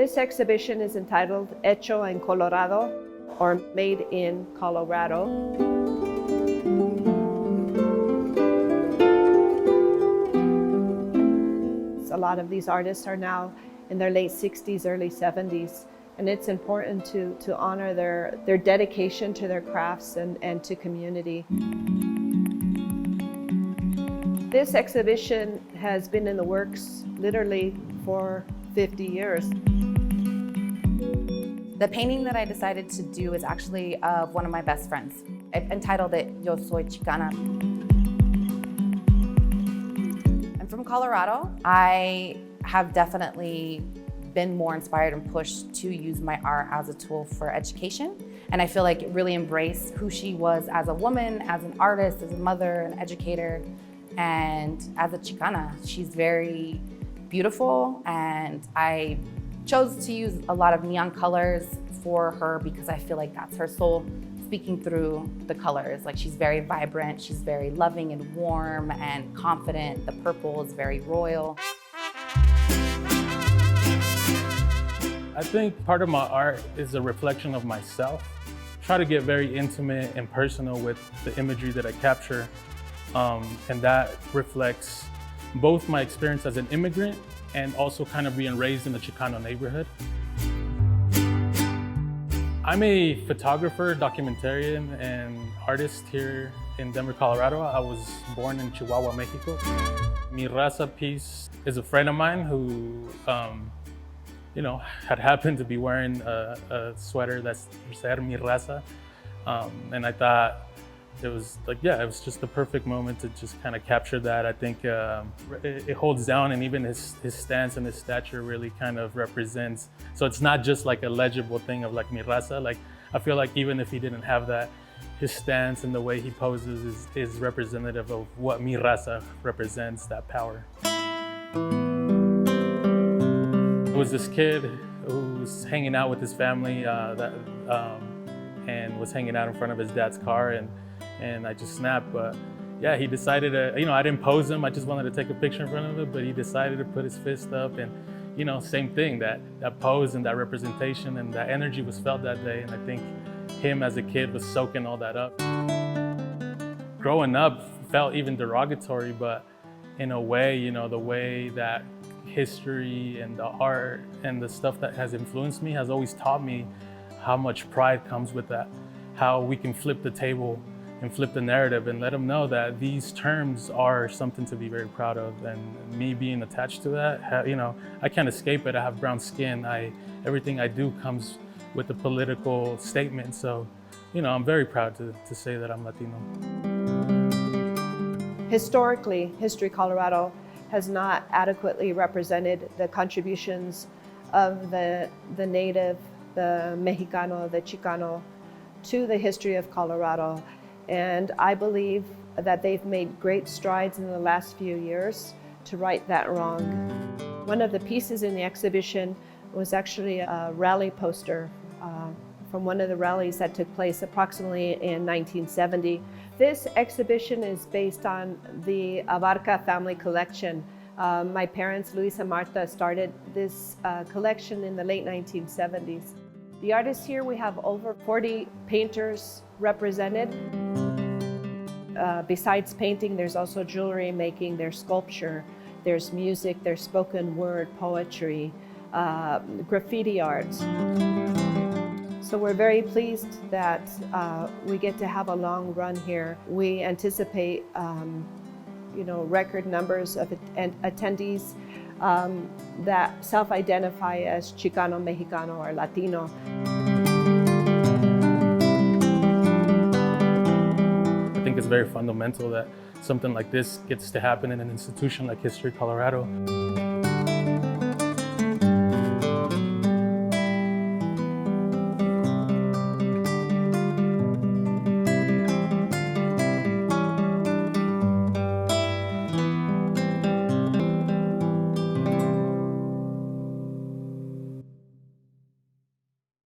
This exhibition is entitled Hecho en Colorado, or Made in Colorado. A lot of these artists are now in their late 60s, early 70s, and it's important to honor their dedication to their crafts and to community. This exhibition has been in the works literally for 50 years. The painting that I decided to do is actually of one of my best friends. I've entitled it Yo Soy Chicana. I'm from Colorado. I have definitely been more inspired and pushed to use my art as a tool for education. And I feel like it really embraced who she was as a woman, as an artist, as a mother, an educator, and as a Chicana. She's very beautiful, and I chose to use a lot of neon colors for her because I feel like that's her soul speaking through the colors. Like, she's very vibrant, she's very loving and warm and confident. The purple is very royal. I think part of my art is a reflection of myself. I try to get very intimate and personal with the imagery that I capture, and that reflects both my experience as an immigrant and also kind of being raised in the Chicano neighborhood. I'm a photographer, documentarian, and artist here in Denver, Colorado. I was born in Chihuahua, Mexico. Mi Raza piece is a friend of mine who had happened to be wearing a sweater that's Ser Mi Raza. And I thought it was it was just the perfect moment to just kind of capture that. I think it holds down, and even his stance and his stature really kind of represents. So it's not just like a legible thing of like Mi Raza. Like, I feel like even if he didn't have that, his stance and the way he poses is representative of what Mi Raza represents, that power. It was this kid who was hanging out with his family and was hanging out in front of his dad's car, and I just snapped. But yeah, he decided to, I didn't pose him, I just wanted to take a picture in front of it, but he decided to put his fist up, and same thing, that pose and that representation and that energy was felt that day. And I think him as a kid was soaking all that up. Growing up felt even derogatory, but in a way, the way that history and the art and the stuff that has influenced me has always taught me how much pride comes with that, how we can flip the table and flip the narrative and let them know that these terms are something to be very proud of. And me being attached to that, I can't escape it. I have brown skin. Everything I do comes with a political statement. So, I'm very proud to say that I'm Latino. Historically, History Colorado has not adequately represented the contributions of the native, the Mexicano, the Chicano, to the history of Colorado. And I believe that they've made great strides in the last few years to right that wrong. One of the pieces in the exhibition was actually a rally poster from one of the rallies that took place approximately in 1970. This exhibition is based on the Abarca family collection. My parents, Luis and Marta, started this collection in the late 1970s. The artists here, we have over 40 painters represented. Besides painting, there's also jewelry making, there's sculpture, there's music, there's spoken word, poetry, graffiti art. So we're very pleased that we get to have a long run here. We anticipate record numbers of attendees that self-identify as Chicano, Mexicano, or Latino. I think it's very fundamental that something like this gets to happen in an institution like History Colorado.